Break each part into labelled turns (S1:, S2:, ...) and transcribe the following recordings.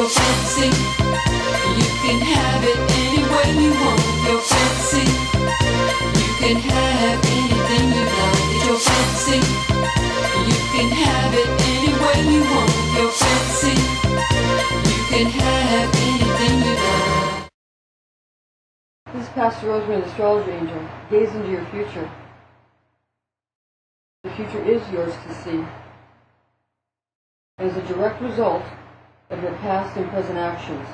S1: your fancy. You can have it any way you want. Your fancy. You can have anything you like. It's your fancy. You can have it any way you want. Your fancy. You can have anything you like.
S2: This is Pastor Rosemary, the Astrology Angel. Gaze into your future. The future is yours to see. As a direct result of your past and present actions,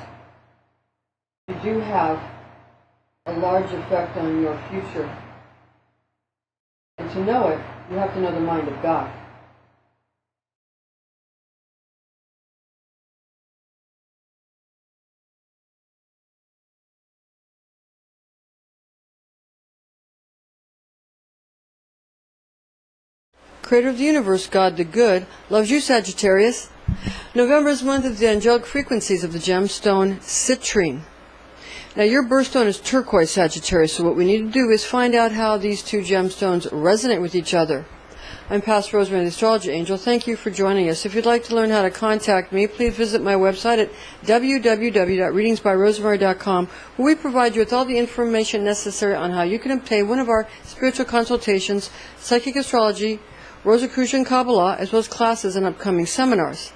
S2: you do have a large effect on your future. And to know it, you have to know the mind of God. Creator of the universe, God the Good, loves you, Sagittarius. November is month of the angelic frequencies of the gemstone Citrine. Now your birthstone is turquoise, Sagittarius, so what we need to do is find out how these two gemstones resonate with each other. I'm Pastor Rosemary, the Astrology Angel. Thank you for joining us. If you'd like to learn how to contact me, please visit my website at www.readingsbyrosemary.com, where we provide you with all the information necessary on how you can obtain one of our spiritual consultations, psychic astrology, Rosicrucian Kabbalah, as well as classes and upcoming seminars.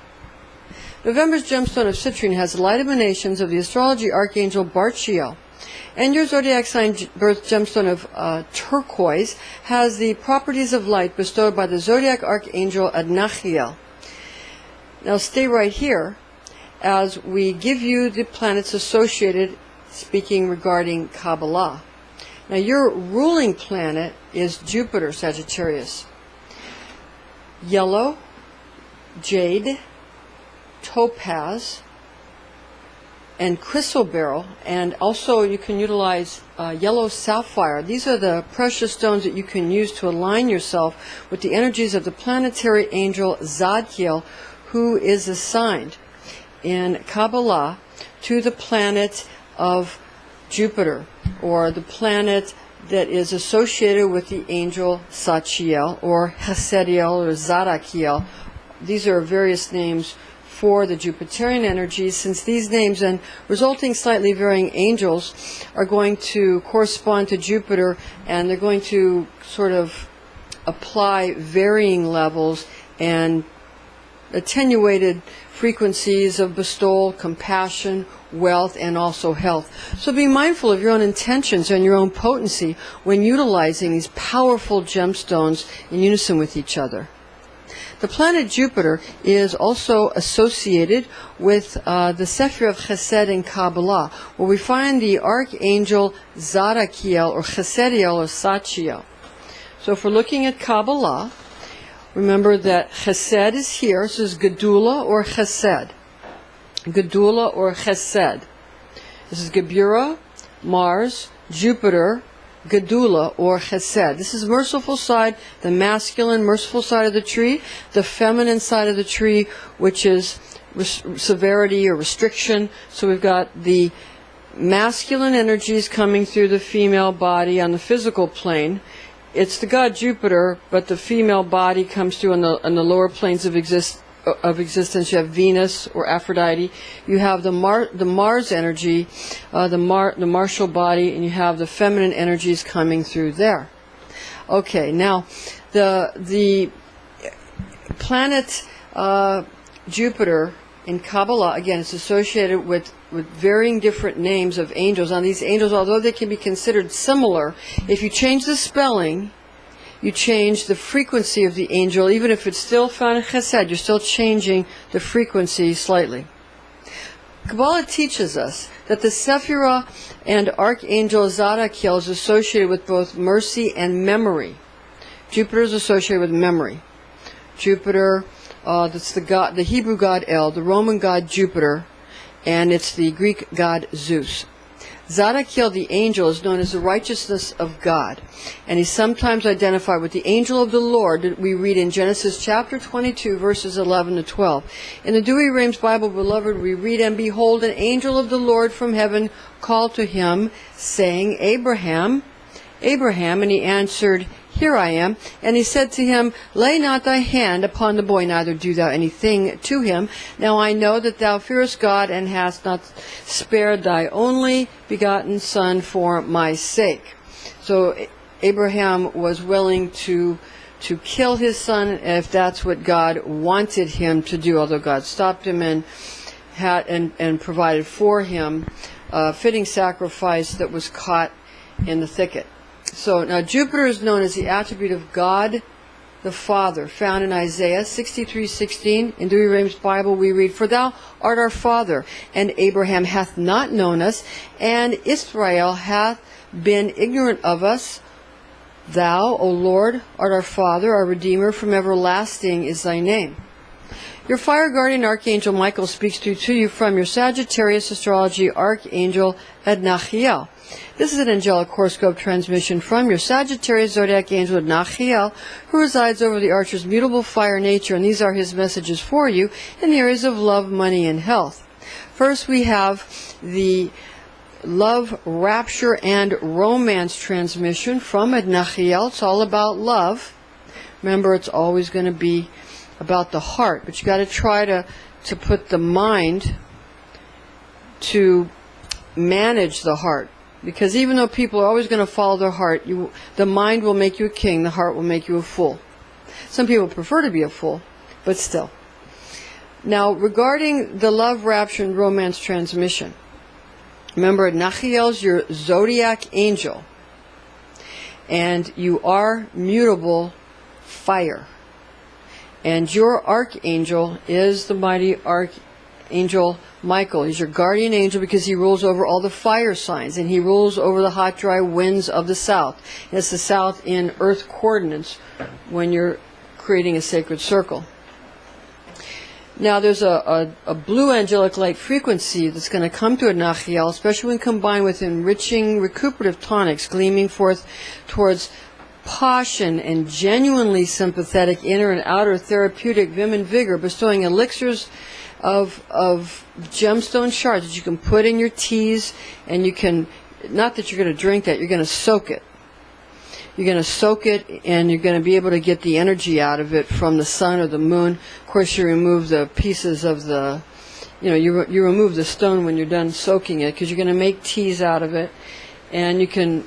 S2: November's gemstone of Citrine has light emanations of the astrology archangel Barchiel. And your zodiac sign birth gemstone of Turquoise has the properties of light bestowed by the zodiac archangel Adnachiel. Now stay right here as we give you the planets associated, speaking regarding Kabbalah. Now your ruling planet is Jupiter, Sagittarius. Yellow, jade, topaz, and chrysoberyl, and also you can utilize yellow sapphire. These are the precious stones that you can use to align yourself with the energies of the planetary angel Zadkiel, who is assigned in Kabbalah to the planet of Jupiter, or the planet that is associated with the angel Sachiel, or Hesediel, or Zadakiel. These are various names for the Jupiterian energies, since these names and resulting slightly varying angels are going to correspond to Jupiter, and they're going to sort of apply varying levels and attenuated frequencies of bestowal, compassion, wealth, and also health. So be mindful of your own intentions and your own potency when utilizing these powerful gemstones in unison with each other. The planet Jupiter is also associated with the Sephir of Chesed in Kabbalah, where we find the archangel Zadakiel, or Chesediel, or Sachiel. So if we're looking at Kabbalah, remember that Chesed is here. This is Gedula or Chesed. Gedula or Chesed. This is Gebura, Mars, Jupiter, Gedula or Chesed. This is merciful side, the masculine, merciful side of the tree. The feminine side of the tree, which is severity or restriction. So we've got the masculine energies coming through the female body on the physical plane. It's the god Jupiter, but the female body comes through on the lower planes of existence. You have Venus or Aphrodite. You have the Mars energy, the martial body, and you have the feminine energies coming through there. Okay, now the planet Jupiter in Kabbalah, again, is associated with varying different names of angels. Now these angels, although they can be considered similar, if you change the spelling, you change the frequency of the angel. Even if it's still found in Chesed, you're still changing the frequency slightly. Kabbalah teaches us that the Sephirah and Archangel Zadakiel is associated with both mercy and memory. Jupiter is associated with memory. Jupiter, that's the god, the Hebrew god El, the Roman god Jupiter, and it's the Greek god Zeus. Zadakiel, the angel, is known as the righteousness of God, and he's sometimes identified with the angel of the Lord that we read in Genesis chapter 22, verses 11 to 12. In the Douay-Rheims Bible, beloved, we read, "And behold, an angel of the Lord from heaven called to him, saying, Abraham, Abraham, and he answered, Here I am. And he said to him, Lay not thy hand upon the boy, neither do thou anything to him. Now I know that thou fearest God, and hast not spared thy only begotten son for my sake. So Abraham was willing to kill his son if that's what God wanted him to do, although God stopped him and provided for him a fitting sacrifice that was caught in the thicket. So now Jupiter is known as the attribute of God the Father, found in Isaiah 63:16. In Dewey Rames' Bible we read, For thou art our father, and Abraham hath not known us, and Israel hath been ignorant of us. Thou, O Lord, art our Father, our Redeemer, from everlasting is thy name. Your fire guardian Archangel Michael speaks to you from your Sagittarius Astrology Archangel Adnachiel. This is an angelic horoscope transmission from your Sagittarius Zodiac Angel Adnachiel, who resides over the Archer's mutable fire nature, and these are his messages for you in the areas of love, money, and health. First, we have the love, rapture, and romance transmission from Adnachiel. It's all about love. Remember, it's always going to be about the heart, but you got to try to put the mind to manage the heart, because even though people are always going to follow their heart, the mind will make you a king, the heart will make you a fool. Some people prefer to be a fool, but still. Now, regarding the love, rapture, and romance transmission, remember, Adnachiel's your zodiac angel, and you are mutable fire. And your archangel is the mighty Archangel Michael. He's your guardian angel because he rules over all the fire signs, and he rules over the hot, dry winds of the south. And it's the south in earth coordinates when you're creating a sacred circle. Now, there's a blue angelic light frequency that's going to come to Adnachiel, especially when combined with enriching recuperative tonics, gleaming forth towards passion and genuinely sympathetic inner and outer therapeutic vim and vigor, bestowing elixirs of gemstone shards that you can put in your teas, and you can, not that you're going to drink that, you're going to soak it. You're going to soak it, and you're going to be able to get the energy out of it from the sun or the moon. Of course, you remove the pieces of the, you remove the stone when you're done soaking it, because you're going to make teas out of it. And you can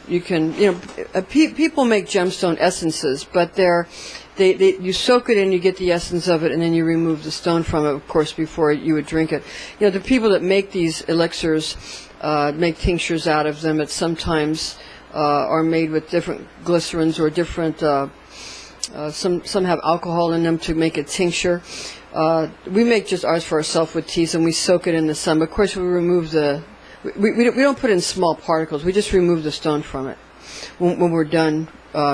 S2: people make gemstone essences, but you soak it and you get the essence of it, and then you remove the stone from it, of course, before you would drink it. The people that make these elixirs make tinctures out of them. It sometimes are made with different glycerins or different. Some have alcohol in them to make a tincture. We make just ours for ourselves with teas, and we soak it in the sun. But of course, we remove the. We don't put in small particles. We just remove the stone from it when we're done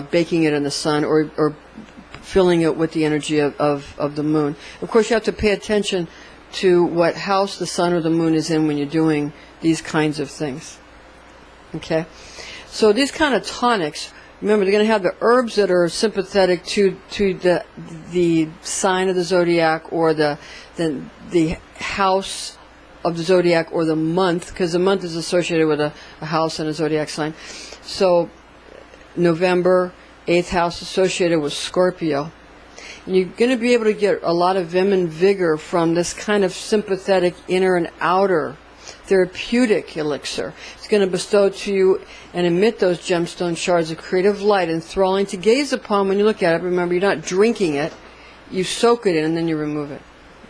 S2: baking it in the sun or filling it with the energy of the moon. Of course, you have to pay attention to what house the sun or the moon is in when you're doing these kinds of things. Okay? So these kind of tonics, remember, they're going to have the herbs that are sympathetic to the sign of the zodiac, or the house of the zodiac, or the month, because the month is associated with a house and a zodiac sign. So November, 8th house associated with Scorpio. And you're going to be able to get a lot of vim and vigor from this kind of sympathetic inner and outer therapeutic elixir. It's going to bestow to you and emit those gemstone shards of creative light, enthralling to gaze upon when you look at it. Remember, you're not drinking it. You soak it in and then you remove it.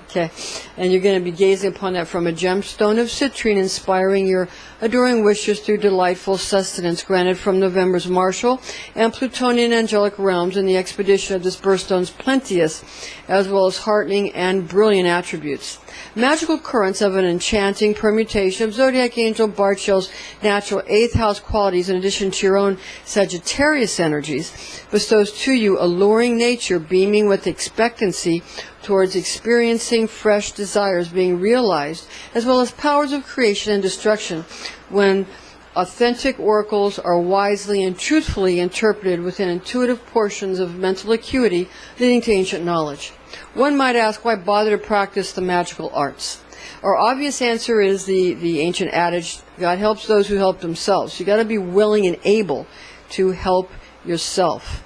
S2: Okay, and you're going to be gazing upon that from a gemstone of citrine, inspiring your adoring wishes through delightful sustenance granted from November's martial and Plutonian angelic realms in the expedition of this birthstone's plenteous, as well as heartening and brilliant attributes. Magical currents of an enchanting permutation of zodiac angel Barchel's natural 8th house qualities, in addition to your own Sagittarius energies, bestows to you alluring nature, beaming with expectancy towards experiencing fresh desires being realized, as well as powers of creation and destruction, when authentic oracles are wisely and truthfully interpreted within intuitive portions of mental acuity leading to ancient knowledge. One might ask, why bother to practice the magical arts? Our obvious answer is the ancient adage, God helps those who help themselves. You got to be willing and able to help yourself.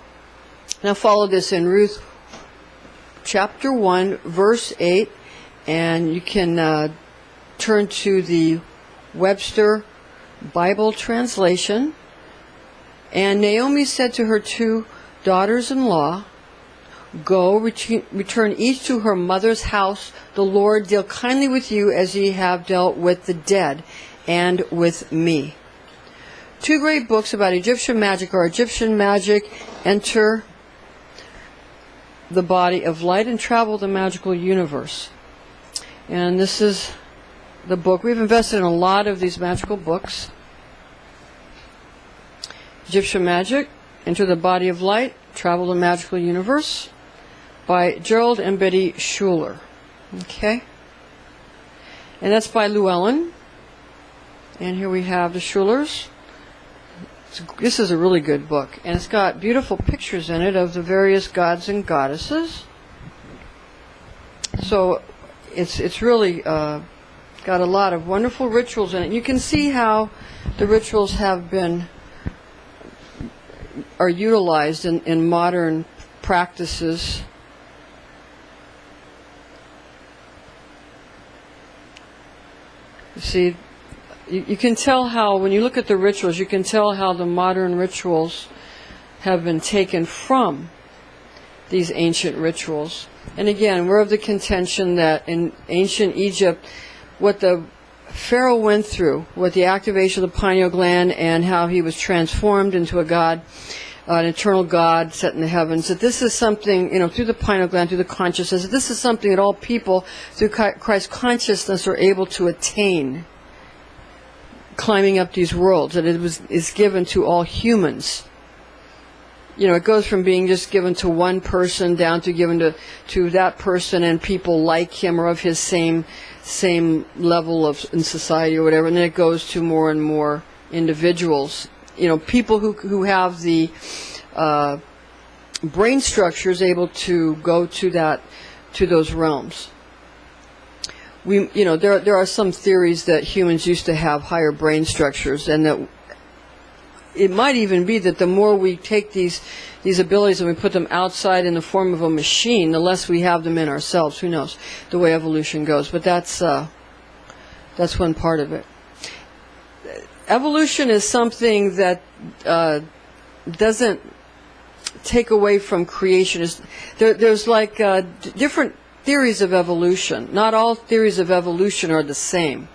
S2: Now follow this in Ruth chapter 1, verse 8, and you can turn to the Webster Bible translation. And Naomi said to her 2 daughters-in-law, "Go, return each to her mother's house. The Lord deal kindly with you as ye have dealt with the dead and with me." 2 great books about Egyptian magic are Egyptian Magic, Enter the Body of Light, and Travel the Magical Universe. And this is the book. We've invested in a lot of these magical books. Egyptian Magic, Enter the Body of Light, Travel the Magical Universe, by Gerald and Betty Schuler. Okay? And that's by Llewellyn. And here we have the Schulers. This is a really good book. And it's got beautiful pictures in it of the various gods and goddesses. So it's really got a lot of wonderful rituals in it. You can see how the rituals are utilized in modern practices. You see, you can tell how, when you look at the rituals, you can tell how the modern rituals have been taken from these ancient rituals. And again, we're of the contention that in ancient Egypt, what the Pharaoh went through, with the activation of the pineal gland and how he was transformed into a god, an eternal God set in the heavens, that this is something, through the pineal gland, through the consciousness, that this is something that all people, through Christ's consciousness, are able to attain, climbing up these worlds, that is given to all humans. It goes from being just given to one person down to given to that person and people like him or of his same level in society or whatever, and then it goes to more and more individuals. People who have the brain structures able to go to those realms. There are some theories that humans used to have higher brain structures, and that it might even be that the more we take these abilities and we put them outside in the form of a machine, the less we have them in ourselves. Who knows the way evolution goes? But that's one part of it. Evolution is something that doesn't take away from creation. There's like different theories of evolution. Not all theories of evolution are the same.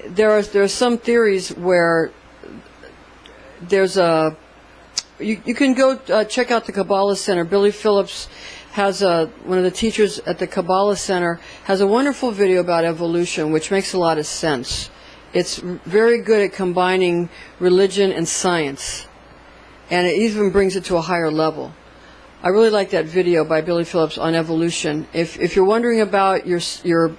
S2: There are some theories where there's you can go check out the Kabbalah Center. Billy Phillips has one of the teachers at the Kabbalah Center has a wonderful video about evolution, which makes a lot of sense. It's very good at combining religion and science, and it even brings it to a higher level. I really like that video by Billy Phillips on evolution. If you're wondering about your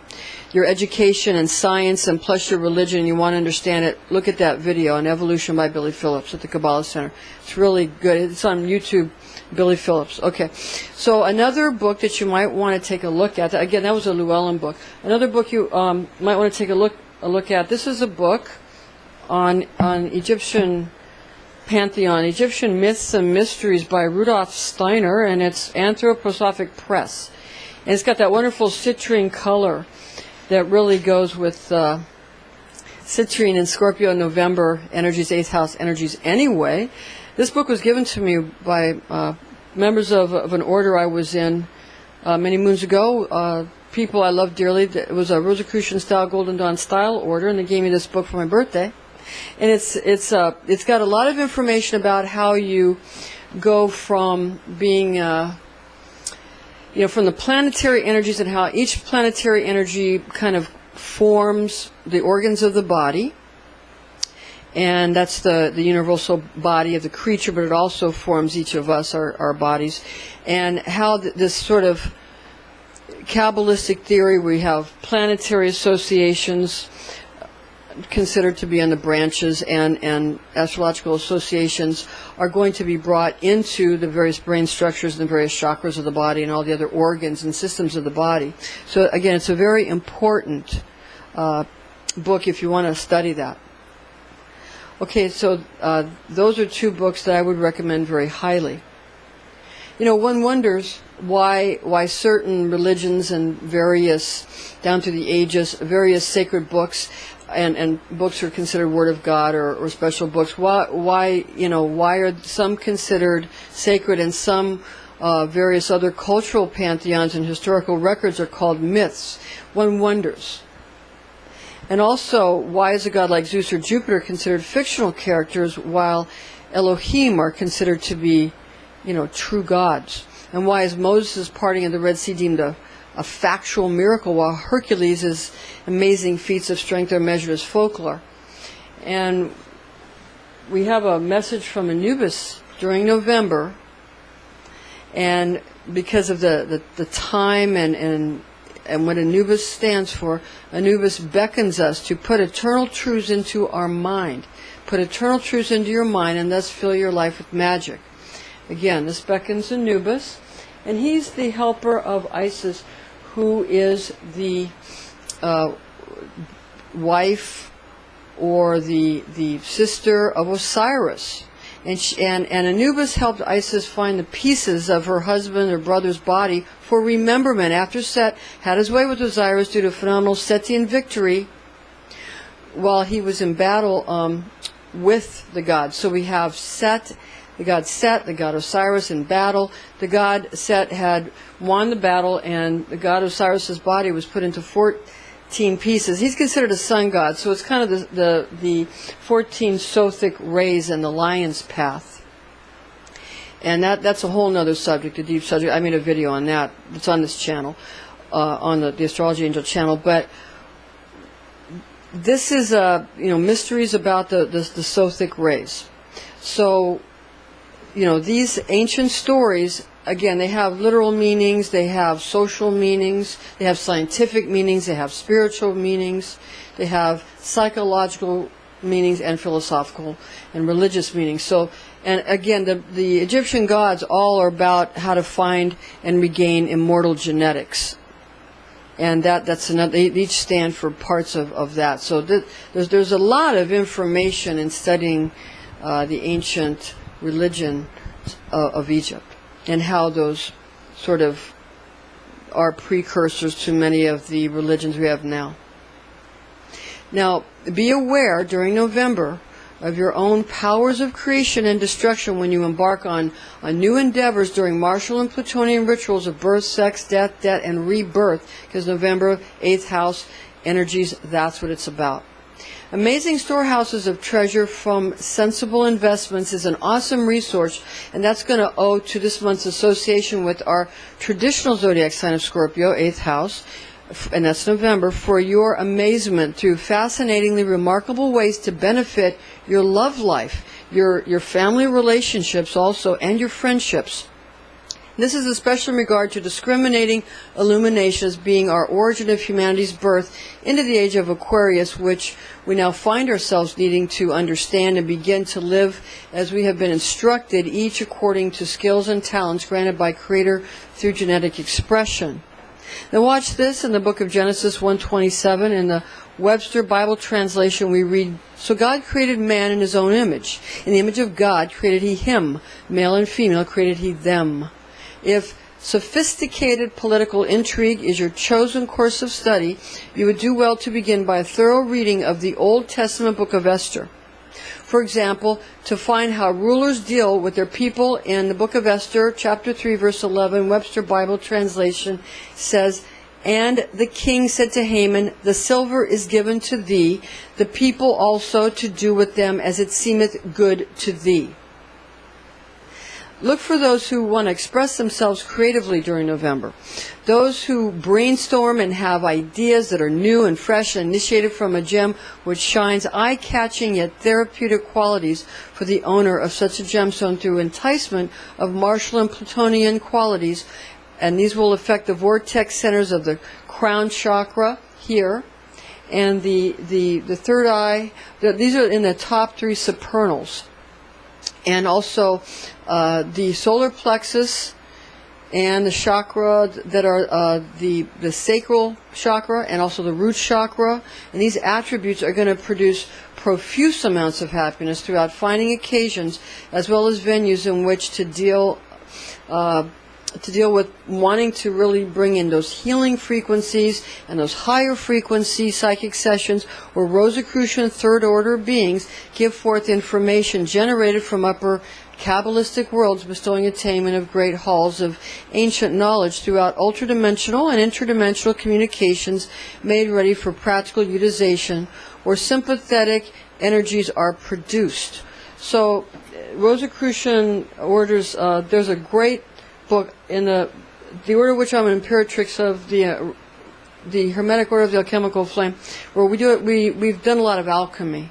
S2: education and science and plus your religion and you want to understand it, look at that video on evolution by Billy Phillips at the Kabbalah Center. It's really good. It's on YouTube, Billy Phillips. Okay. So another book that you might want to take a look at, again, that was a Llewellyn book. Another book you might want to take a look at. This is a book on Egyptian Pantheon, Egyptian Myths and Mysteries by Rudolf Steiner, and it's Anthroposophic Press. And it's got that wonderful citrine color that really goes with citrine and Scorpio and November energies, 8th house energies anyway. This book was given to me by members of an order I was in many moons ago. People I love dearly. It was a Rosicrucian style Golden Dawn style order, and they gave me this book for my birthday. And it's got a lot of information about how you go from being from the planetary energies and how each planetary energy kind of forms the organs of the body. And that's the universal body of the creature, but it also forms each of us, our bodies. And how this sort of Kabbalistic theory, we have planetary associations considered to be on the branches, and astrological associations are going to be brought into the various brain structures and the various chakras of the body and all the other organs and systems of the body. So again, it's a very important book if you want to study that. Okay, so those are 2 books that I would recommend very highly. One wonders why certain religions and various, down through the ages, various sacred books and books are considered Word of God or special books. Why are some considered sacred and some various other cultural pantheons and historical records are called myths? One wonders. And also, why is a god like Zeus or Jupiter considered fictional characters while Elohim are considered to be, true gods? And why is Moses' parting of the Red Sea deemed a factual miracle while Hercules' amazing feats of strength are measured as folklore? And we have a message from Anubis during November, and because of the time and what Anubis stands for, Anubis beckons us to put eternal truths into our mind. Put eternal truths into your mind and thus fill your life with magic. Again, this beckons Anubis, and he's the helper of Isis, who is the wife or the sister of Osiris. And Anubis helped Isis find the pieces of her husband or brother's body for remembrance after Set had his way with Osiris due to phenomenal Setian victory while he was in battle with the gods. So we have Set, the god Set, the god Osiris in battle. The god Set had won the battle, and the god Osiris's body was put into 14 pieces. He's considered a sun god, so it's kind of the 14 Sothic rays and the lion's path. And that's a whole other subject, a deep subject. I made a video on that. It's on this channel, on the Astrology Angel channel. But this is mysteries about the Sothic rays. So, these ancient stories, again, they have literal meanings, they have social meanings, they have scientific meanings, they have spiritual meanings, they have psychological meanings and philosophical and religious meanings. So, and again, the Egyptian gods all are about how to find and regain immortal genetics. And that's another, they each stand for parts of that. So there's a lot of information in studying the ancient religion of Egypt, and how those sort of are precursors to many of the religions we have now. Now, be aware during November of your own powers of creation and destruction when you embark on new endeavors during Martial and Plutonian rituals of birth, sex, death, and rebirth, because November, 8th house energies, that's what it's about. Amazing Storehouses of Treasure from Sensible Investments is an awesome resource, and that's going to owe to this month's association with our traditional zodiac sign of Scorpio, 8th house, and that's November, for your amazement through fascinatingly remarkable ways to benefit your love life, your family relationships also, and your friendships. This is especially in regard to discriminating illuminations being our origin of humanity's birth into the age of Aquarius, which we now find ourselves needing to understand and begin to live as we have been instructed, each according to skills and talents granted by Creator through genetic expression. Now watch this in the book of Genesis 1:27. In the Webster Bible translation we read, "So God created man in his own image. In the image of God created he him. Male and female created he them." If sophisticated political intrigue is your chosen course of study, you would do well to begin by a thorough reading of the Old Testament book of Esther. For example, to find how rulers deal with their people in the book of Esther, chapter 3, verse 11, Webster Bible translation says, "And the king said to Haman, The silver is given to thee, the people also to do with them as it seemeth good to thee." Look for those who want to express themselves creatively during November. Those who brainstorm and have ideas that are new and fresh and initiated from a gem which shines eye-catching yet therapeutic qualities for the owner of such a gemstone through enticement of Martial and Plutonian qualities. And these will affect the vortex centers of the crown chakra here and the third eye. These are in the top 3 supernals. And also the solar plexus and the chakra that are the sacral chakra and also the root chakra. And these attributes are going to produce profuse amounts of happiness throughout finding occasions as well as venues in which to deal to deal with wanting to really bring in those healing frequencies and those higher frequency psychic sessions where Rosicrucian third order beings give forth information generated from upper Kabbalistic worlds, bestowing attainment of great halls of ancient knowledge throughout ultradimensional and interdimensional communications made ready for practical utilization, where sympathetic energies are produced. So Rosicrucian orders, there's a great book in the order which I'm an imperatrix of the Hermetic Order of the Alchemical Flame, where we've done a lot of alchemy,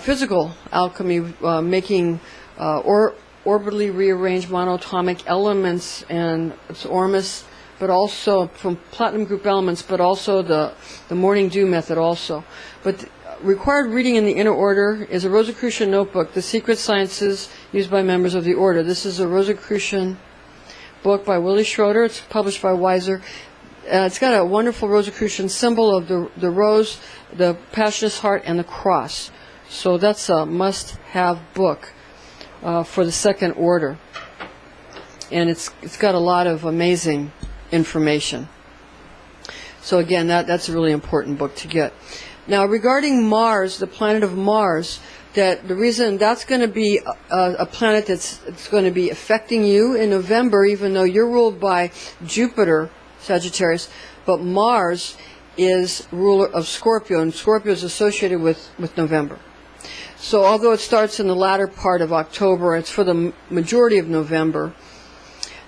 S2: physical alchemy, making orbitally rearranged monatomic elements, and it's Ormus, but also from platinum group elements, but also the morning dew method also. But required reading in the inner order is a Rosicrucian notebook, The Secret Sciences Used by Members of the Order. This is a Rosicrucian book by Willie Schroeder. It's published by Weiser. It's got a wonderful Rosicrucian symbol of the rose, the passionist heart, and the cross. So that's a must-have book for the second order. And it's got a lot of amazing information. So again, that's a really important book to get. Now regarding Mars, the planet of Mars, that the reason that's going to be a planet that's going to be affecting you in November, even though you're ruled by Jupiter, Sagittarius, but Mars is ruler of Scorpio, and Scorpio is associated with November. So although it starts in the latter part of October, it's for the majority of November.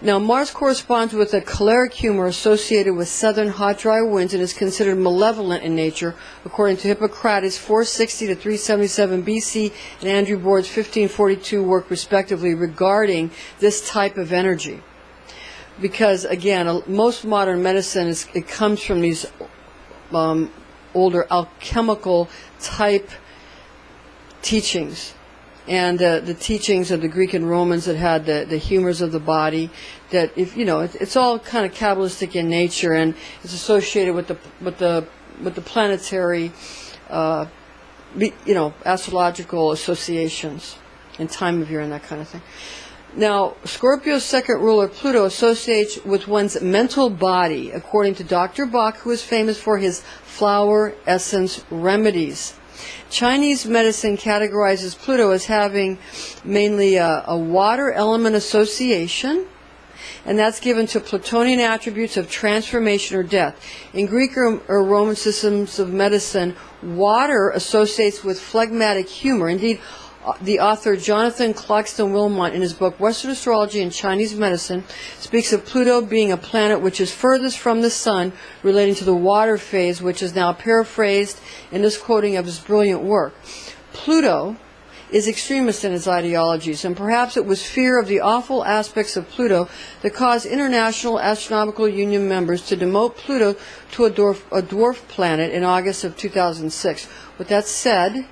S2: Now, Mars corresponds with a choleric humor associated with southern hot, dry winds and is considered malevolent in nature, according to Hippocrates 460 to 377 BC and Andrew Board's 1542 work, respectively, regarding this type of energy. Because, again, most modern medicine, it comes from these older alchemical type teachings. And the teachings of the Greek and Romans that had the humors of the body, that if it's all kind of Kabbalistic in nature, and it's associated with the planetary, astrological associations and time of year and that kind of thing. Now, Scorpio's second ruler, Pluto, associates with one's mental body, according to Dr. Bach, who is famous for his flower essence remedies. Chinese medicine categorizes Pluto as having mainly a water element association, and that's given to Plutonian attributes of transformation or death. In Greek or Roman systems of medicine, water associates with phlegmatic humor. Indeed, the author Jonathan Claxton Wilmot, in his book Western Astrology and Chinese Medicine, speaks of Pluto being a planet which is furthest from the sun, relating to the water phase, which is now paraphrased in this quoting of his brilliant work. Pluto is extremist in his ideologies, and perhaps it was fear of the awful aspects of Pluto that caused International Astronomical Union members to demote Pluto to a dwarf planet in August of 2006. With that said,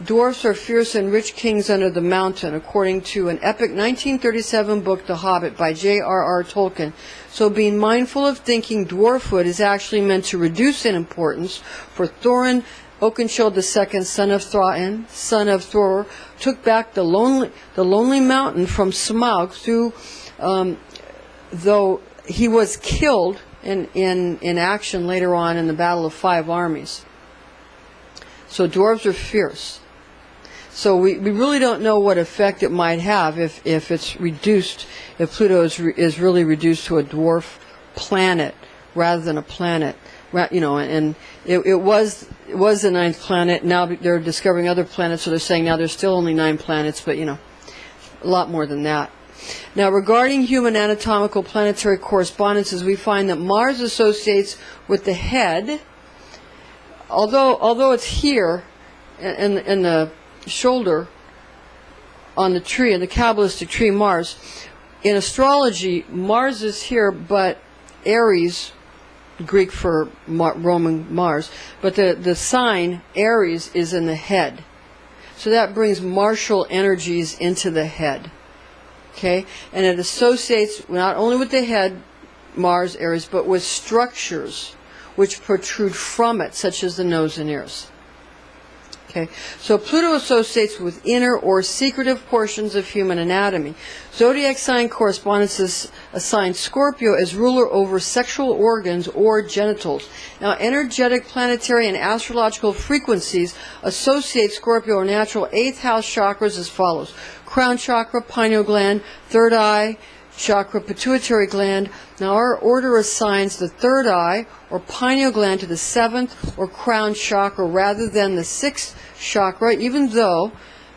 S2: dwarfs are fierce and rich kings under the mountain, according to an epic 1937 book, The Hobbit, by J.R.R. Tolkien. So being mindful of thinking dwarfhood is actually meant to reduce in importance, for Thorin Oakenshield II, son of Thrain, son of Thor, took back the lonely mountain from Smaug, though he was killed in action later on in the Battle of Five Armies. So dwarves are fierce. So we really don't know what effect it might have if it's reduced, if Pluto is really reduced to a dwarf planet rather than a planet. And it was the ninth planet. Now they're discovering other planets, so they're saying now there's still only 9 planets, but a lot more than that. Now, regarding human anatomical planetary correspondences, we find that Mars associates with the head, although it's here in the shoulder on the tree, in the Kabbalistic tree Mars. In astrology, Mars is here, but Aries, Greek for Roman Mars, but the sign Aries is in the head. So that brings martial energies into the head. Okay? And it associates not only with the head, Mars, Aries, but with structures which protrude from it, such as the nose and ears. Okay, so Pluto associates with inner or secretive portions of human anatomy. Zodiac sign correspondence is assigned Scorpio as ruler over sexual organs or genitals. Now, energetic, planetary, and astrological frequencies associate Scorpio or natural 8th house chakras as follows: crown chakra, pineal gland, third eye chakra, pituitary gland. Now, our order assigns the third eye or pineal gland to the 7th or crown chakra rather than the 6th chakra, even though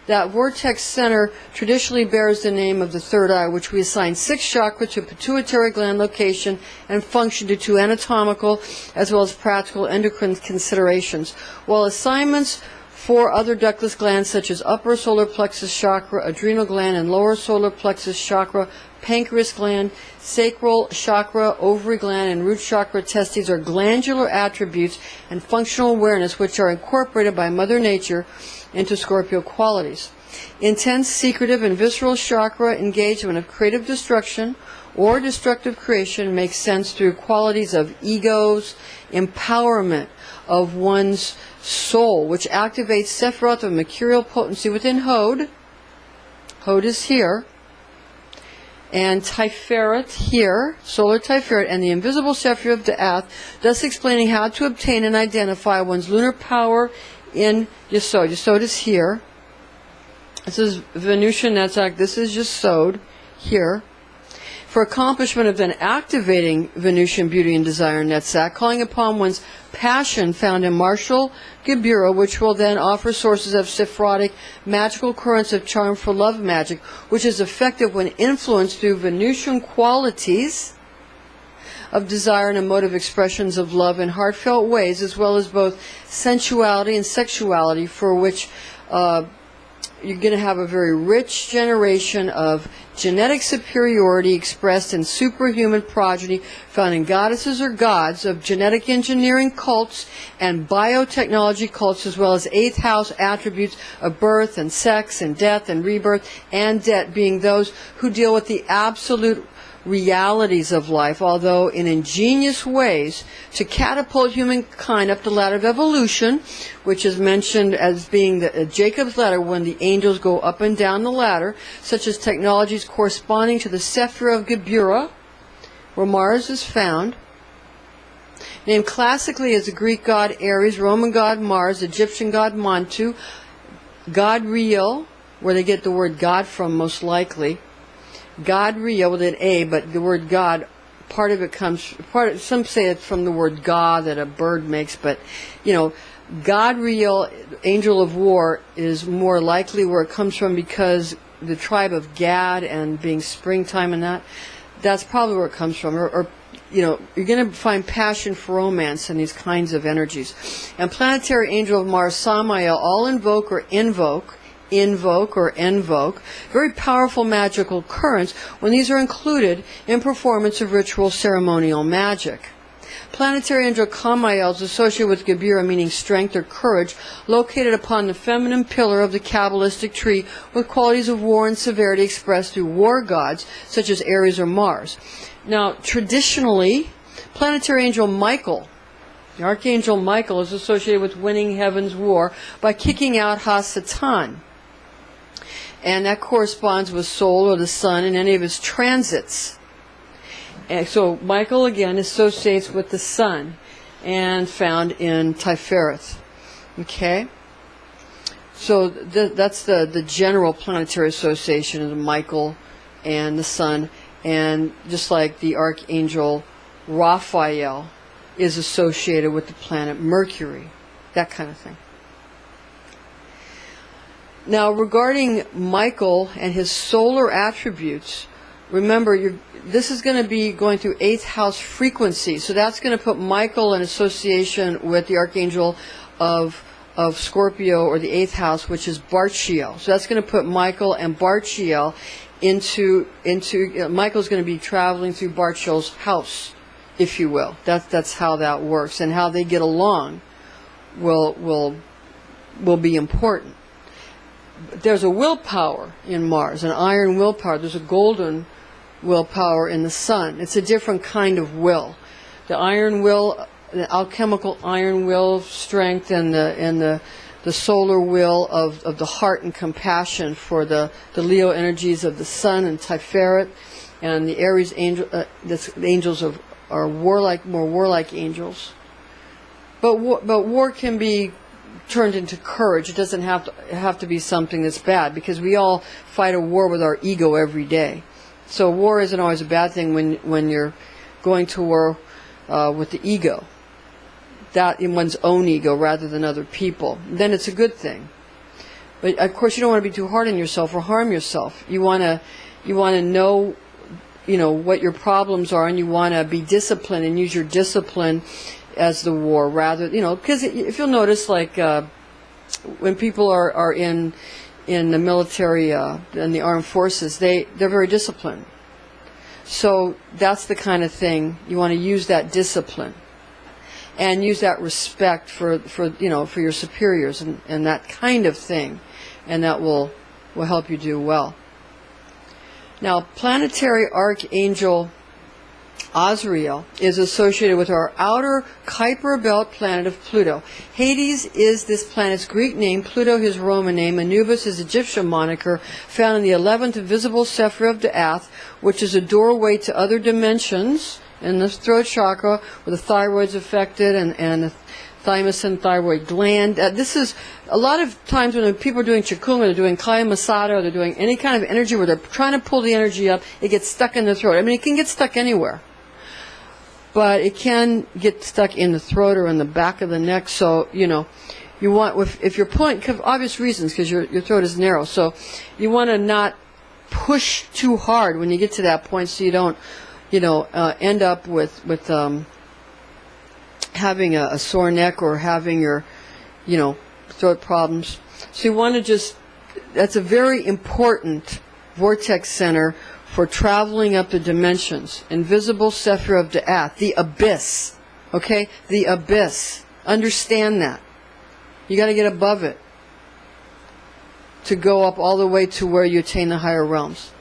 S2: that vortex center traditionally bears the name of the third eye, which we assign 6th chakra to pituitary gland location and function due to anatomical as well as practical endocrine considerations, while assignments for other ductless glands such as upper solar plexus chakra, adrenal gland, and lower solar plexus chakra, pancreas gland, sacral chakra, ovary gland, and root chakra testes are glandular attributes and functional awareness which are incorporated by Mother Nature into Scorpio qualities. Intense, secretive, and visceral chakra engagement of creative destruction or destructive creation makes sense through qualities of egos, empowerment of one's soul, which activates Sephiroth of mercurial potency within Hod. Hod is here. And Tiferet here, solar Tiferet, and the invisible Sephir of Da'ath, thus explaining how to obtain and identify one's lunar power in Yesod. Yesod is here. This is Venusian Netzach. This is Yesod here. For accomplishment of then activating Venusian beauty and desire in Netzach, calling upon one's passion found in martial Gebura, which will then offer sources of Sephirotic magical currents of charm for love magic, which is effective when influenced through Venusian qualities of desire and emotive expressions of love in heartfelt ways, as well as both sensuality and sexuality, for which you're going to have a very rich generation of genetic superiority expressed in superhuman progeny found in goddesses or gods of genetic engineering cults and biotechnology cults, as well as 8th house attributes of birth and sex and death and rebirth and debt, being those who deal with the absolute realities of life, although in ingenious ways to catapult humankind up the ladder of evolution, which is mentioned as being the Jacob's ladder when the angels go up and down the ladder, such as technologies corresponding to the Sephir of Gebura, where Mars is found, named classically as the Greek god Aries, Roman god Mars, Egyptian god Montu, god Riel, where they get the word God from most likely, God Rio with an A, but the word God, part of it comes, some say it's from the word God that a bird makes, but, God Rio, angel of war, is more likely where it comes from because the tribe of Gad and being springtime and that's probably where it comes from. Or you're going to find passion for romance in these kinds of energies. And planetary angel of Mars, Samael, all invoke or invoke, very powerful magical currents when these are included in performance of ritual ceremonial magic. Planetary angel Kamael is associated with Gebura, meaning strength or courage, located upon the feminine pillar of the Kabbalistic tree with qualities of war and severity expressed through war gods such as Aries or Mars. Now, traditionally, planetary angel Michael, the archangel Michael, is associated with winning heaven's war by kicking out Ha-Satan. And that corresponds with Sol or the Sun in any of his transits. And so Michael again associates with the Sun and found in Tiferet. Okay? So that's the general planetary association of Michael and the Sun. And just like the archangel Raphael is associated with the planet Mercury. That kind of thing. Now, regarding Michael and his solar attributes, remember, this is going to be going through 8th house frequency. So that's going to put Michael in association with the archangel of Scorpio, or the 8th house, which is Barchiel. So that's going to put Michael and Barchiel into Michael's going to be traveling through Barchiel's house, if you will. That's how that works, and how they get along will be important. There's a willpower in Mars, an iron willpower. There's a golden willpower in the Sun. It's a different kind of will. The iron will, the alchemical iron will strength, and the solar wheel of the heart and compassion for the Leo energies of the sun and Tiferet, and the Aries angel. The angels are more warlike angels. But war can be turned into courage. It doesn't have to be something that's bad, because we all fight a war with our ego every day. So war isn't always a bad thing when you're going to war with the ego, that in one's own ego rather than other people. Then it's a good thing. But of course, you don't want to be too hard on yourself or harm yourself. You want to know, what your problems are, and you want to be disciplined and use your discipline as the war, rather, because if you'll notice, like when people are in the military and the armed forces, they're very disciplined. So that's the kind of thing you want to use, that discipline, and use that respect for your superiors and that kind of thing, and that will help you do well. Now, planetary archangel Azrael is associated with our outer Kuiper belt planet of Pluto. Hades is this planet's Greek name, Pluto his Roman name, Anubis his Egyptian moniker, found in the 11th visible Sapphire of Da'ath, which is a doorway to other dimensions in the throat chakra, where the thyroid's affected, and the thymus and thyroid gland. This is a lot of times when people are doing Chikung, or they're doing Kaya Masada, or they're doing any kind of energy where they're trying to pull the energy up, it gets stuck in the throat. I mean, it can get stuck anywhere, but it can get stuck in the throat or in the back of the neck. So, you want, if you're pulling, for obvious reasons, because your throat is narrow, so you want to not push too hard when you get to that point, so you don't, end up with having a sore neck or having your, throat problems. So you want to that's a very important vortex center for traveling up the dimensions. Invisible Sapphire of Da'ath, the abyss. Okay? The abyss. Understand that. You got to get above it to go up all the way to where you attain the higher realms.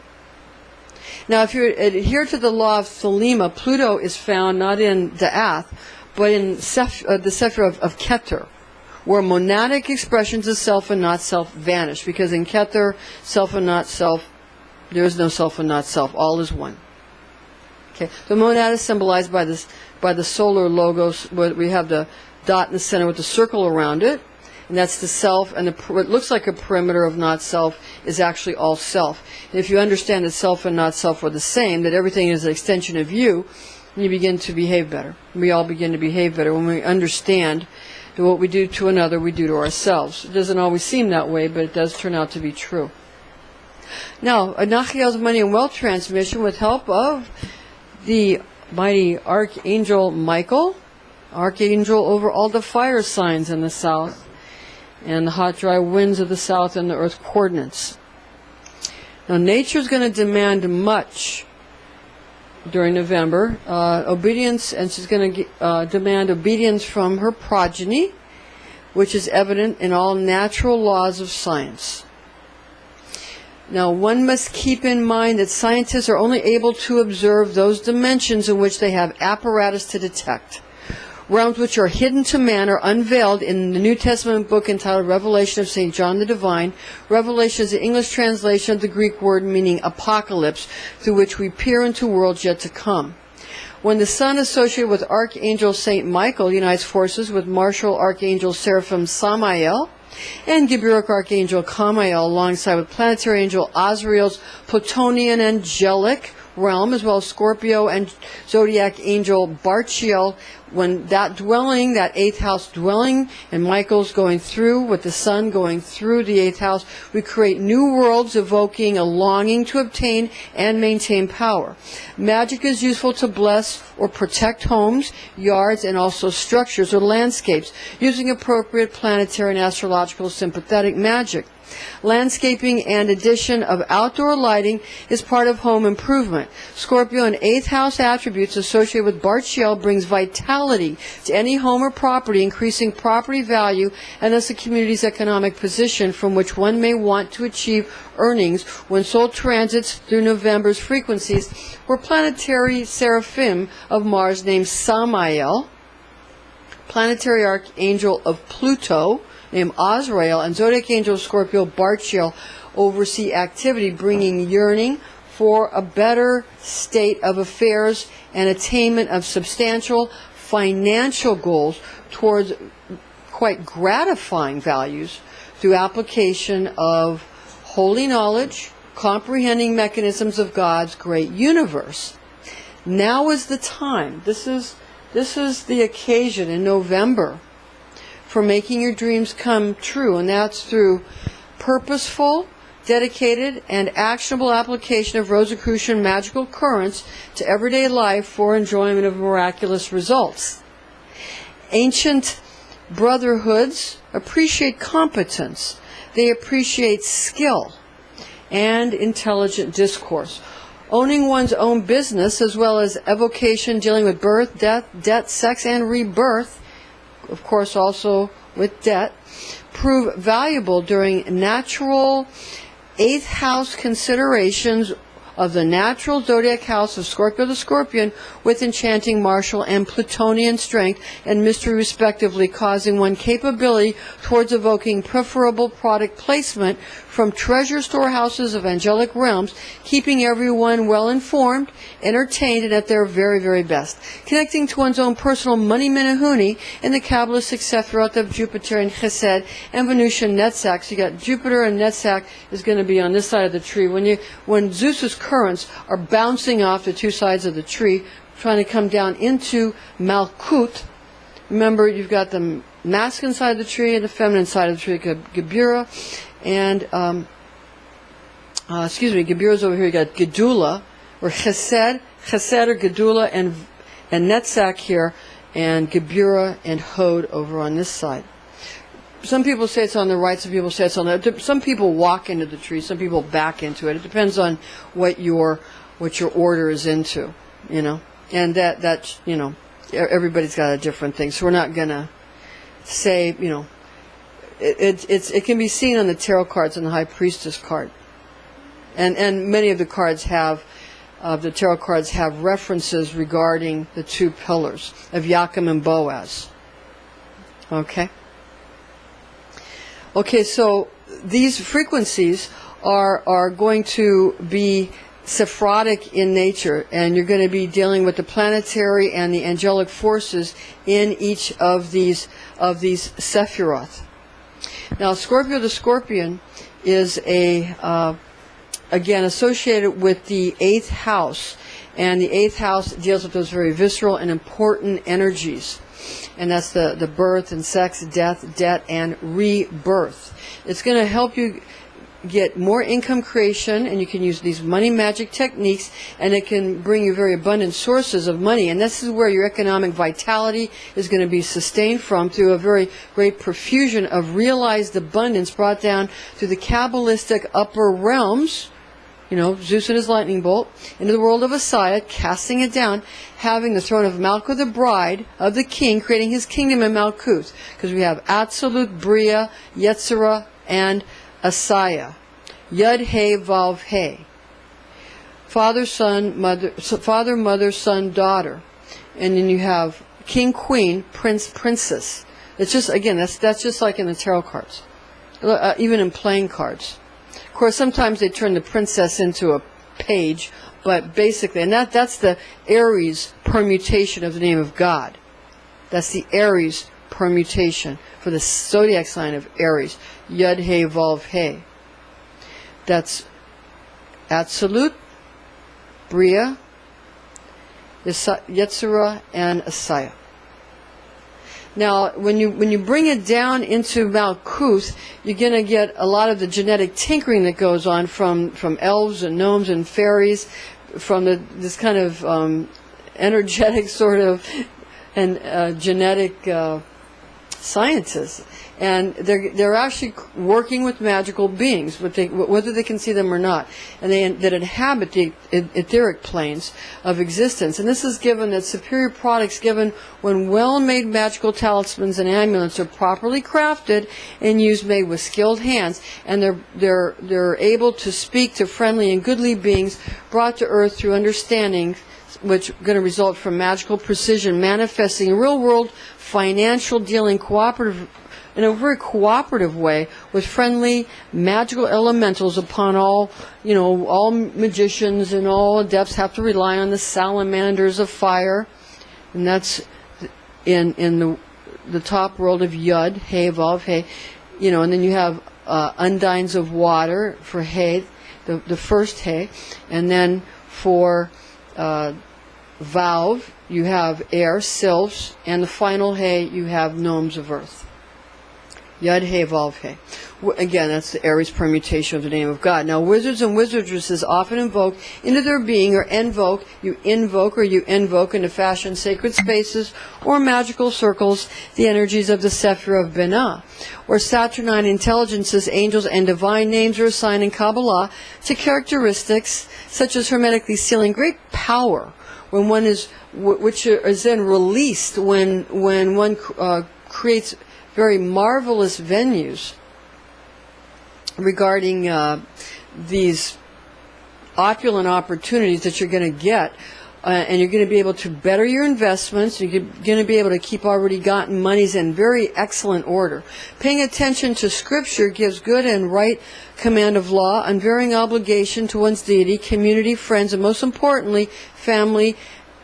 S2: Now, if you adhere to the law of Thelema, Pluto is found not in Da'ath, but in the Sapphire of Keter, where monadic expressions of self and not self vanish. Because in Keter, self and not self, there is no self and not self. All is one. Okay. The monad is symbolized by the solar logos, where we have the dot in the center with the circle around it, and that's the self. And what looks like a perimeter of not self is actually all self. And if you understand that self and not self are the same, that everything is an extension of you begin to behave better. We all begin to behave better when we understand that what we do to another, we do to ourselves. It doesn't always seem that way, but it does turn out to be true. Now, Nachiel's money and wealth transmission with help of the mighty Archangel Michael, Archangel over all the fire signs in the south, and the hot, dry winds of the south and the earth coordinates. Now, nature's going to demand much during November, obedience, and she's going to demand obedience from her progeny, which is evident in all natural laws of science. Now, one must keep in mind that scientists are only able to observe those dimensions in which they have apparatus to detect. Realms which are hidden to man are unveiled in the New Testament book entitled Revelation of St. John the Divine. Revelation is the English translation of the Greek word meaning apocalypse, through which we peer into worlds yet to come. When the sun associated with Archangel St. Michael unites forces with martial Archangel Seraphim Samael and Gabrielic Archangel Chamael alongside with planetary angel Azrael's Plutonian angelic realm, as well as Scorpio and Zodiac angel Barchiel, when that dwelling, that 8th house dwelling, and Michael's going through, with the sun going through the 8th house, we create new worlds evoking a longing to obtain and maintain power. Magic is useful to bless or protect homes, yards, and also structures or landscapes, using appropriate planetary and astrological sympathetic magic. Landscaping and addition of outdoor lighting is part of home improvement. Scorpio and 8th house attributes associated with Barchiel brings vitality to any home or property, increasing property value and thus the community's economic position from which one may want to achieve earnings when Sol transits through November's frequencies were planetary seraphim of Mars named Samael, planetary archangel of Pluto, named Azrael, and zodiac angel of Scorpio, Barchiel, oversee activity, bringing yearning for a better state of affairs and attainment of substantial financial goals towards quite gratifying values through application of holy knowledge, comprehending mechanisms of God's great universe. Now is the time. This is the occasion in November for making your dreams come true, and that's through purposeful, dedicated, and actionable application of Rosicrucian magical currents to everyday life for enjoyment of miraculous results. Ancient brotherhoods appreciate competence. They appreciate skill and intelligent discourse. Owning one's own business, as well as evocation dealing with birth, death, sex, and rebirth, of course also with debt, prove valuable during natural 8th house considerations of the natural zodiac house of Scorpio the Scorpion, with enchanting martial and Plutonian strength and mystery respectively, causing one capability towards evoking preferable product placement from treasure storehouses of angelic realms, keeping everyone well informed, entertained, and at their very, very best. Connecting to one's own personal money menahuni in the Kabbalistic Sephiroth of Jupiter and Chesed and Venusian Netzach. So you got Jupiter and Netzach is going to be on this side of the tree. When Zeus's currents are bouncing off the two sides of the tree, trying to come down into Malkut, remember you've got the masculine side of the tree and the feminine side of the tree, Gebura, and Gebura's over here. You got Gedula, or Chesed or Gedula, and Netzach here, and Gebura and Hod over on this side. Some people say it's on the right, some people say it's on the. Some people walk into the tree, some people back into it. It depends on what your order is into, and that everybody's got a different thing. So we're not gonna say, it can be seen on the tarot cards and the High Priestess card, and many of the cards have. The tarot cards have references regarding the two pillars of Yakim and Boaz. Okay, so these frequencies are going to be Sephirotic in nature, and you're going to be dealing with the planetary and the angelic forces in each of these Sephiroth. Now, Scorpio the Scorpion is again associated with the 8th house, and the 8th house deals with those very visceral and important energies. And that's the birth and sex, death, debt, and rebirth. It's going to help you get more income creation, and you can use these money magic techniques, and it can bring you very abundant sources of money. And this is where your economic vitality is going to be sustained from, through a very great profusion of realized abundance brought down through the Kabbalistic upper realms. Zeus and his lightning bolt, into the world of Asaya, casting it down, having the throne of Malkuth, the bride of the king, creating his kingdom in Malkuth. Because we have Absolute, Bria, Yetzirah, and Asaya. Yud, He, Vav, He. Father, mother, son, daughter. And then you have king, queen, prince, princess. It's just, again, that's just like in the tarot cards. Even in playing cards. Of course, sometimes they turn the princess into a page, but basically, and that's the Aries permutation of the name of God. That's the Aries permutation for the zodiac sign of Aries. Yud, He, Vav, He. That's Absolute, Bria, Yetzirah, and Asaya. Now, when you bring it down into Malkuth, you're going to get a lot of the genetic tinkering that goes on from elves and gnomes and fairies, from this kind of energetic sort of and genetic scientists. And they're actually working with magical beings, whether they can see them or not, and that inhabit the etheric planes of existence. And this is given that superior products given when well-made magical talismans and amulets are properly crafted and used, made with skilled hands, and they're able to speak to friendly and goodly beings brought to earth through understanding which going to result from magical precision, manifesting real-world financial dealing in a very cooperative way with friendly magical elementals upon all, all magicians and all adepts have to rely on the salamanders of fire. And that's in the top world of Yud, Hey, Vav, Hey. And then you have undines of water for Hey, the first Hey. And then for Vav, you have air, sylphs, and the final Hey, you have gnomes of earth. Yud, Hey, Vav, Hey. Again, that's the Aries permutation of the name of God. Now, wizards and wizardresses often invoke into their being or you invoke into fashion sacred spaces or magical circles the energies of the Sapphire of Binah, or Saturnine intelligences, angels, and divine names are assigned in Kabbalah to characteristics such as hermetically sealing great power when one is, which is then released when one creates very marvelous venues regarding these opulent opportunities that you're going to get, and you're going to be able to better your investments. You're going to be able to keep already gotten monies in very excellent order. Paying attention to Scripture gives good and right command of law, unvarying obligation to one's deity, community, friends, and most importantly, family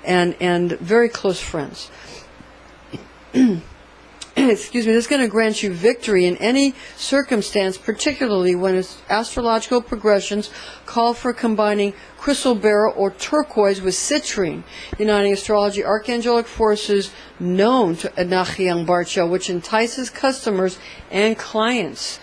S2: and very close friends. Excuse me, this is going to grant you victory in any circumstance, particularly when its astrological progressions call for combining crystal beryl or turquoise with citrine, uniting astrology archangelic forces known to Anachiang Barcha, which entices customers and clients.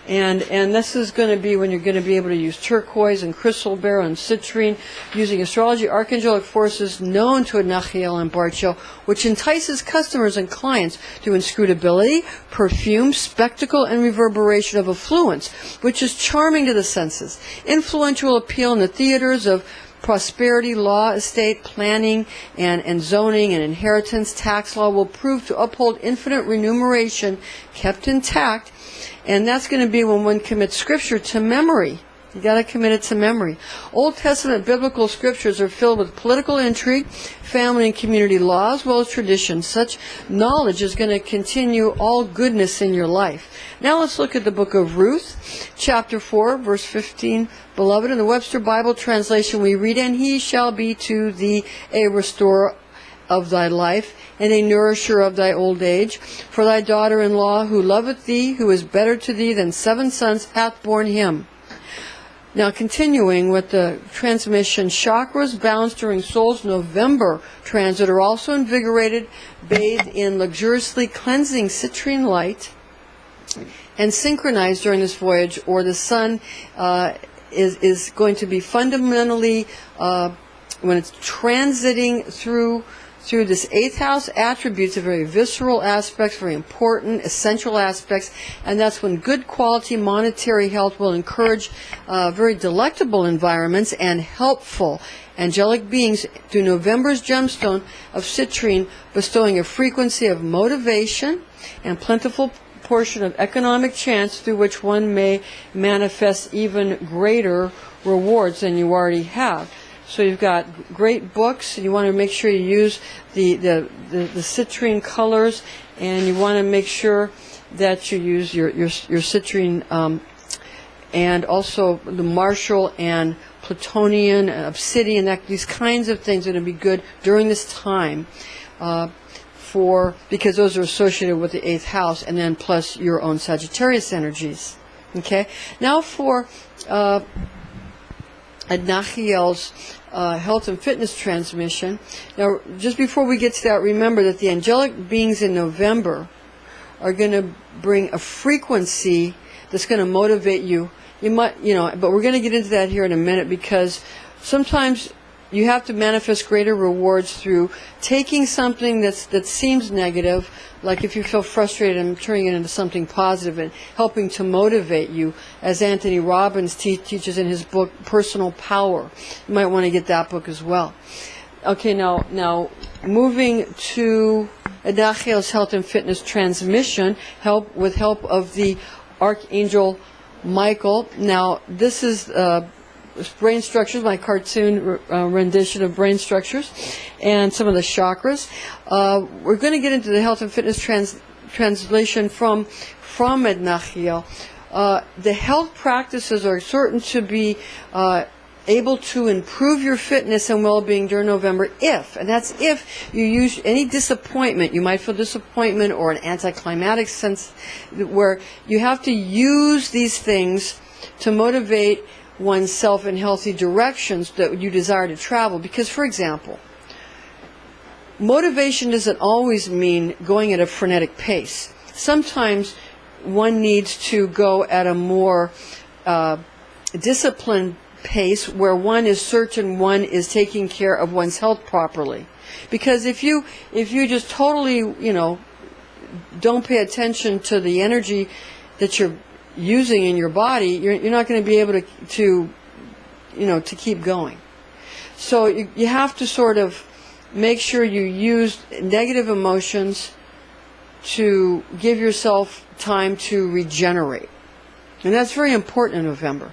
S2: And this is going to be when you're going to be able to use turquoise and crystal beryl and citrine, using astrology archangelic forces known to Anachiel and Barcho, which entices customers and clients through inscrutability, perfume, spectacle, and reverberation of affluence, which is charming to the senses. Influential appeal in the theaters of prosperity, law, estate, planning, and zoning and inheritance, tax law will prove to uphold infinite remuneration kept intact. And that's going to be when one commits Scripture to memory. You got to commit it to memory. Old Testament biblical scriptures are filled with political intrigue, family and community law, as well as traditions. Such knowledge is going to continue all goodness in your life. Now let's look at the book of Ruth, chapter 4, verse 15. Beloved, in the Webster Bible translation we read, "And he shall be to thee a restorer of thy life, and a nourisher of thy old age. For thy daughter-in-law, who loveth thee, who is better to thee than 7 sons, hath borne him." Now, continuing with the transmission, chakras balanced during Sol's November transit are also invigorated, bathed in luxuriously cleansing citrine light, and synchronized during this voyage, or the sun is going to be fundamentally, when it's transiting through this 8th house, attributes of very visceral aspects, very important, essential aspects, and that's when good quality monetary health will encourage very delectable environments and helpful angelic beings through November's gemstone of citrine, bestowing a frequency of motivation and plentiful portion of economic chance through which one may manifest even greater rewards than you already have. So you've got great books, and you want to make sure you use the citrine colors, and you want to make sure that you use your citrine, and also the Marshall and Plutonian, obsidian, these kinds of things are going to be good during this time, because those are associated with the 8th house, and then plus your own Sagittarius energies. Okay, now for Adnachiel's health and fitness transmission. Now, just before we get to that, remember that the angelic beings in November are going to bring a frequency that's going to motivate you. You might, but we're going to get into that here in a minute, because sometimes you have to manifest greater rewards through taking something that seems negative, like if you feel frustrated, and turning it into something positive and helping to motivate you, as Anthony Robbins teaches in his book Personal Power. You might want to get that book as well. Okay, now moving to Adachiel's health and fitness transmission, with help of the Archangel Michael. Now, this is brain structures, my cartoon rendition of brain structures, and some of the chakras. We're going to get into the health and fitness translation from Ednachiel. The health practices are certain to be able to improve your fitness and well-being during November and that's if you use any disappointment. You might feel disappointment or an anticlimactic sense where you have to use these things to motivate oneself in healthy directions that you desire to travel. Because, for example, motivation doesn't always mean going at a frenetic pace. Sometimes one needs to go at a more disciplined pace where one is certain one is taking care of one's health properly. Because if you just totally, don't pay attention to the energy that you're using in your body, you're not going to be able to keep going. So you have to sort of make sure you use negative emotions to give yourself time to regenerate. And that's very important in November.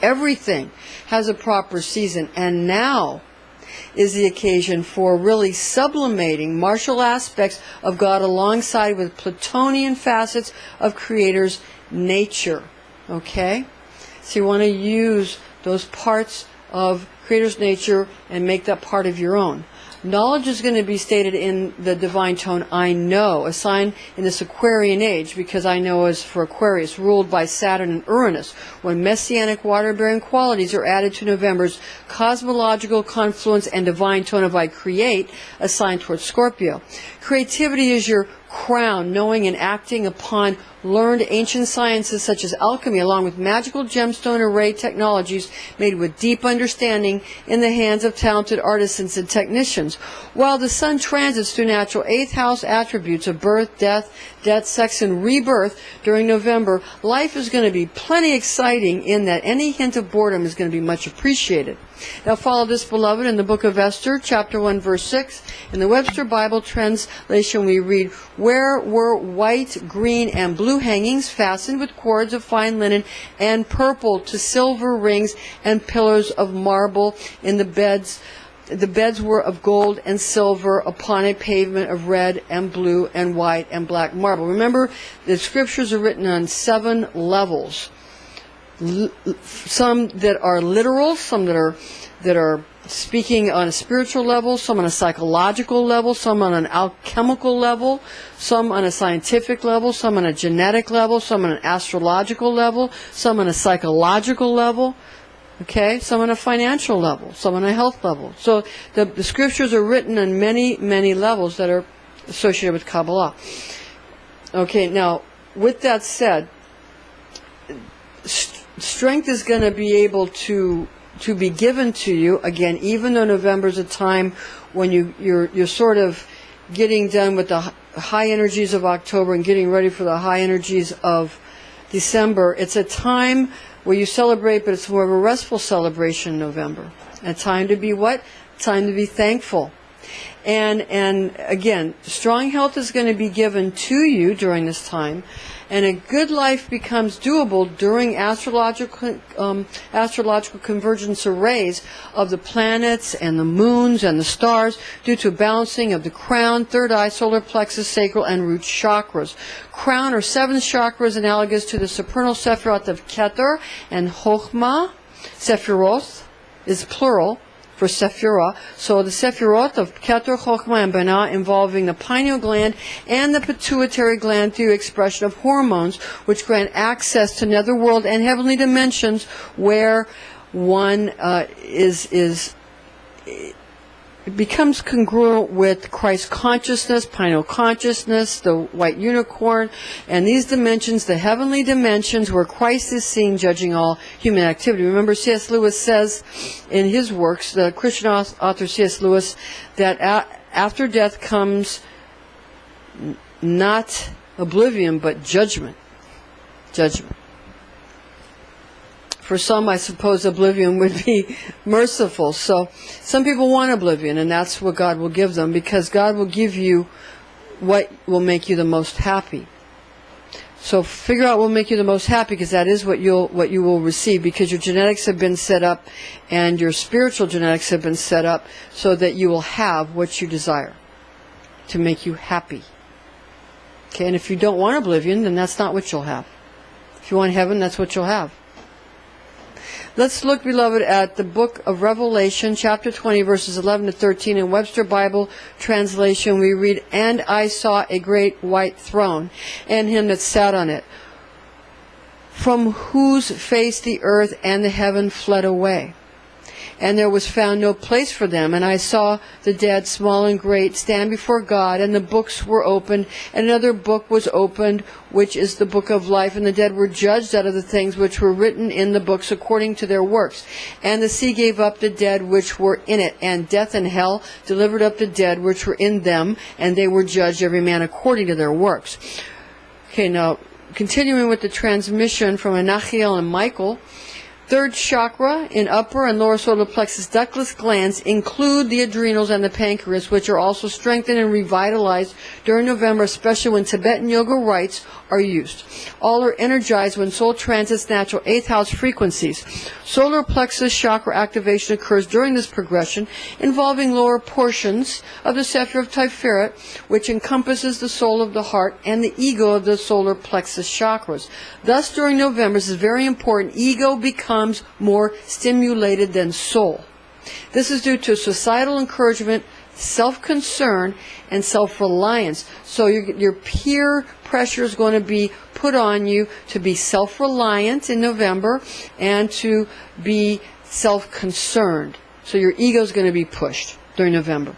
S2: Everything has a proper season, and now is the occasion for really sublimating martial aspects of God alongside with Plutonian facets of Creator's nature. Okay? So you want to use those parts of Creator's nature and make that part of your own. Knowledge is going to be stated in the divine tone, I know, a sign in this Aquarian age, because I know is for Aquarius, ruled by Saturn and Uranus, when messianic water-bearing qualities are added to November's cosmological confluence and divine tone of I create, a sign towards Scorpio. Creativity is your crown, knowing and acting upon learned ancient sciences such as alchemy, along with magical gemstone array technologies made with deep understanding in the hands of talented artisans and technicians. While the sun transits through natural 8th house attributes of birth, death, sex, and rebirth during November, life is going to be plenty exciting in that any hint of boredom is going to be much appreciated. Now follow this, beloved, in the book of Esther, chapter 1, verse 6. In the Webster Bible translation we read, where were white, green, and blue hangings fastened with cords of fine linen and purple to silver rings and pillars of marble in the beds. The beds were of gold and silver upon a pavement of red and blue and white and black marble. Remember, the scriptures are written on 7 levels. Some that are literal, some that are speaking on a spiritual level, some on a psychological level, some on an alchemical level, some on a scientific level, some on a genetic level, some on an astrological level, some on a psychological level, okay, some on a financial level, some on a health level. So the scriptures are written on many, many levels that are associated with Kabbalah. Okay, now, with that said, strength is going to be able to be given to you, again, even though November is a time when you're sort of getting done with the high energies of October and getting ready for the high energies of December. It's a time where you celebrate, but it's more of a restful celebration in November. A time to be what? Time to be thankful. And again, strong health is going to be given to you during this time, and a good life becomes doable during astrological convergence arrays of the planets and the moons and the stars due to balancing of the crown, third eye, solar plexus, sacral, and root chakras. Crown or 7th chakra is analogous to the supernal Sephiroth of Keter and Chochmah. Sephiroth is plural for Sephirah. So the Sephiroth of Keter, Chochmah, and Binah involving the pineal gland and the pituitary gland through expression of hormones, which grant access to netherworld and heavenly dimensions where one becomes congruent with Christ consciousness, pineal consciousness, the white unicorn, and these dimensions, the heavenly dimensions where Christ is seen judging all human activity. Remember, C.S. Lewis says in his works, the Christian author C.S. Lewis, that after death comes not oblivion, but judgment. Judgment. For some, I suppose oblivion would be merciful. So some people want oblivion, and that's what God will give them, because God will give you what will make you the most happy. So figure out what will make you the most happy, because that is what you will receive, because your genetics have been set up and your spiritual genetics have been set up so that you will have what you desire to make you happy. Okay, and if you don't want oblivion, then that's not what you'll have. If you want heaven, that's what you'll have. Let's look, beloved, at the book of Revelation, chapter 20, verses 11 to 13. In Webster Bible translation, we read, "And I saw a great white throne, and him that sat on it, from whose face the earth and the heaven fled away. And there was found no place for them. And I saw the dead, small and great, stand before God, and the books were opened, and another book was opened, which is the book of life. And the dead were judged out of the things which were written in the books according to their works. And the sea gave up the dead which were in it, and death and hell delivered up the dead which were in them, and they were judged every man according to their works." Okay, now, continuing with the transmission from Anachiel and Michael. Third chakra in upper and lower solar plexus ductless glands include the adrenals and the pancreas, which are also strengthened and revitalized during November, especially when Tibetan yoga rites are used. All are energized when soul transits natural 8th house frequencies. Solar plexus chakra activation occurs during this progression, involving lower portions of the Sapphire of Tiferet, which encompasses the soul of the heart and the ego of the solar plexus chakras. Thus, during November, this is very important, ego becomes more stimulated than soul. This is due to societal encouragement, self-concern, and self-reliance. So your peer pressure is going to be put on you to be self-reliant in November and to be self-concerned. So your ego is going to be pushed during November.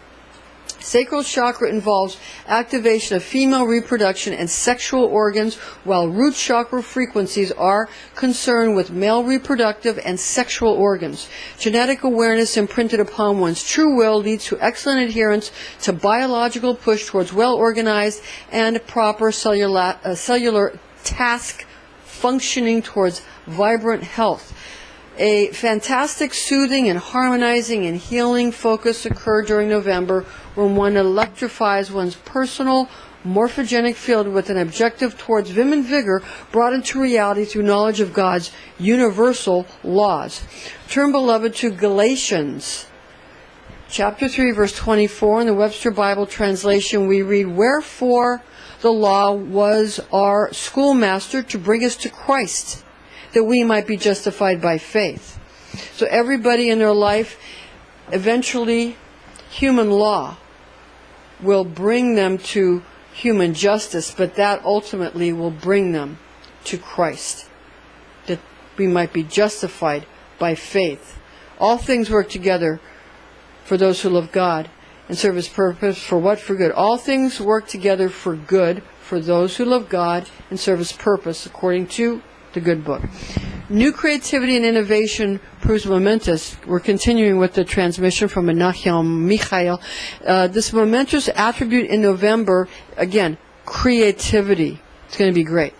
S2: Sacral chakra involves activation of female reproduction and sexual organs, while root chakra frequencies are concerned with male reproductive and sexual organs. Genetic awareness imprinted upon one's true will leads to excellent adherence to biological push towards well-organized and proper cellular task functioning towards vibrant health. A fantastic soothing and harmonizing and healing focus occurred during November when one electrifies one's personal morphogenic field with an objective towards vim and vigor brought into reality through knowledge of God's universal laws. Turn, beloved, to Galatians chapter 3, verse 24. In the Webster Bible translation, we read, "Wherefore the law was our schoolmaster to bring us to Christ, that we might be justified by faith." So everybody in their life, eventually, human law will bring them to human justice, but that ultimately will bring them to Christ, that we might be justified by faith. All things work together for those who love God and serve His purpose. For what? For good. All things work together for good for those who love God and serve His purpose, according to the good book. New creativity and innovation proves momentous. We're continuing with the transmission from Menachem Michael. This momentous attribute in November, again, creativity. It's going to be great.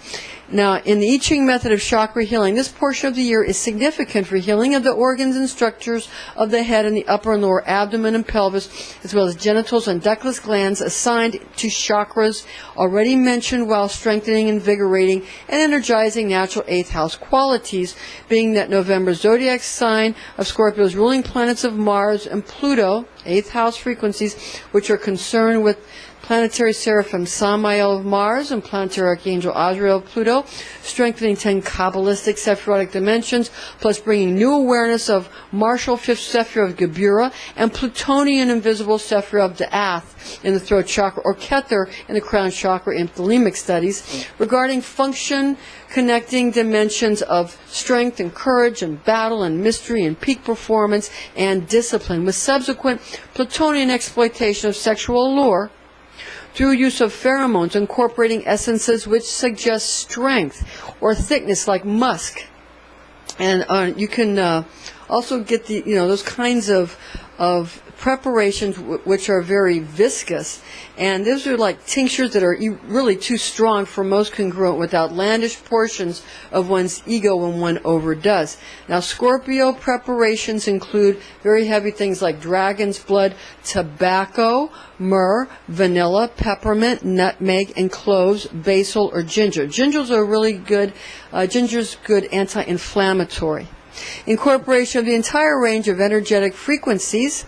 S2: Now, in the I Ching method of chakra healing, this portion of the year is significant for healing of the organs and structures of the head and the upper and lower abdomen and pelvis, as well as genitals and ductless glands assigned to chakras already mentioned, while strengthening, invigorating, and energizing natural 8th house qualities, being that November's zodiac sign of Scorpio's ruling planets of Mars and Pluto, 8th house frequencies, which are concerned with planetary seraphim Samael of Mars and planetary archangel Azrael of Pluto, strengthening 10 Kabbalistic Sephirotic dimensions, plus bringing new awareness of martial 5th Sephirah of Gebura and Plutonian invisible Sephirah of Da'ath in the throat chakra, or Kether in the crown chakra in thelemic studies, regarding function, connecting dimensions of strength and courage and battle and mystery and peak performance and discipline, with subsequent Plutonian exploitation of sexual allure through use of pheromones incorporating essences which suggest strength or thickness, like musk. And you can also get the those kinds of of preparations which are very viscous, and those are like tinctures that are really too strong for most congruent with outlandish portions of one's ego when one overdoes. Now, Scorpio preparations include very heavy things like dragon's blood, tobacco, myrrh, vanilla, peppermint, nutmeg, and cloves, basil, or ginger. Ginger's good anti-inflammatory. Incorporation of the entire range of energetic frequencies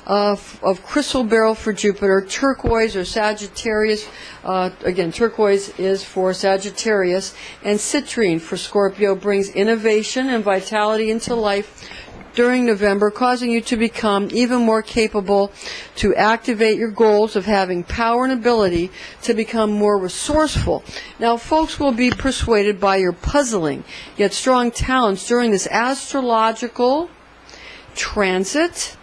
S2: of crystal beryl for Jupiter, turquoise or Sagittarius. Again, turquoise is for Sagittarius, and citrine for Scorpio brings innovation and vitality into life during November, causing you to become even more capable to activate your goals of having power and ability to become more resourceful. Now, folks will be persuaded by your puzzling, yet strong talents during this astrological transit,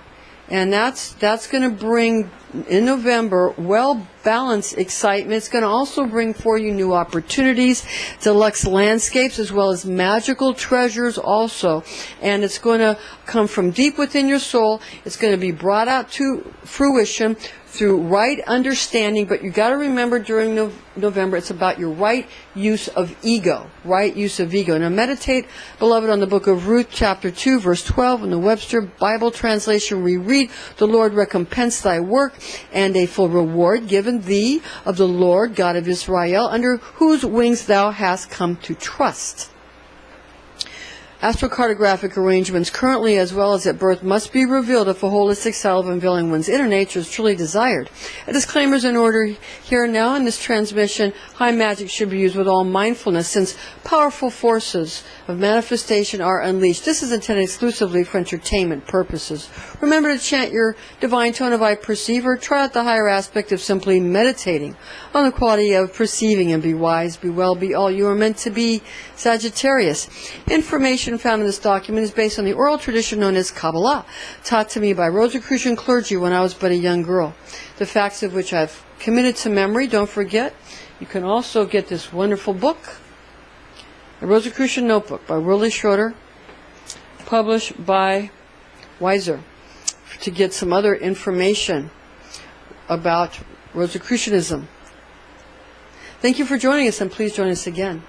S2: and that's going to bring, in November, well-balanced excitement. It's going to also bring for you new opportunities, deluxe landscapes, as well as magical treasures also. And it's going to come from deep within your soul. It's going to be brought out to fruition through right understanding, but you got to remember during November, it's about your right use of ego, right use of ego. Now meditate, beloved, on the book of Ruth, chapter 2, verse 12, in the Webster Bible translation we read, "The Lord recompense thy work, and a full reward given thee of the Lord God of Israel, under whose wings thou hast come to trust." Astrocartographic arrangements currently as well as at birth must be revealed if a holistic style of unveiling one's inner nature is truly desired. A disclaimer is in order here now in this transmission. High magic should be used with all mindfulness, since powerful forces of manifestation are unleashed. This is intended exclusively for entertainment purposes. Remember to chant your divine tone of I perceive, or try out the higher aspect of simply meditating on the quality of perceiving, and be wise, be well, be all you are meant to be, Sagittarius. Information found in this document is based on the oral tradition known as Kabbalah, taught to me by Rosicrucian clergy when I was but a young girl, the facts of which I've committed to memory. Don't forget, you can also get this wonderful book, The Rosicrucian Notebook by Willie Schroeder, published by Weiser, to get some other information about Rosicrucianism. Thank you for joining us, and please join us again.